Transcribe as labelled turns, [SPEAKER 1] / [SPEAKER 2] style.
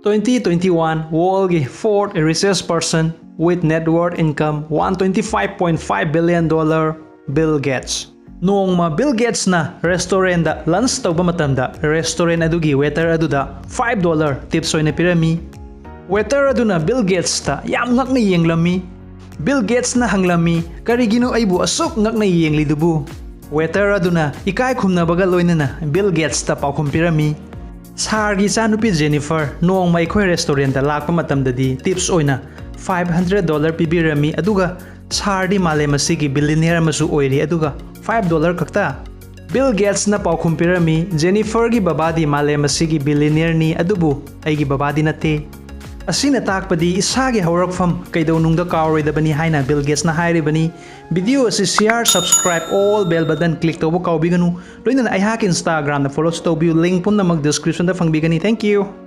[SPEAKER 1] 2021 world's fourth richest person with net worth income $125.5 billion Bill Gates. Noongma Bill Gates na restaurant da lunch tawba matamda restaurant adugi waiter aduda $5 tips oina pirami. Waiter aduna Bill Gates ta yam ngak na yenglami. Bill Gates na hanglami karigino aybu asuk ngak na yengli dubu. Waiter aduna ikay khumna bagal oina na Bill Gates ta paukhum pirami. Sargi sa nupi Jennifer noong may koy restaurant da lakpa matamdadi tips oina $500 pibirami aduga sardi male masigi billionaire masu oiri aduga $5 kakta. Bill Gates na paukhum pirami Jennifer gi babadi male masigi billionaire ni adubu ay gi babadi nate. Asina takpadi isagi hawrakfam kaidawnungda kawroidabani haina Bill Gates na hairibani. Video asi share, subscribe, all bell button click tawbo kawbiganu. Loina na ay hak Instagram na follow toubiyu link punna mag description da fangbigani. Thank you.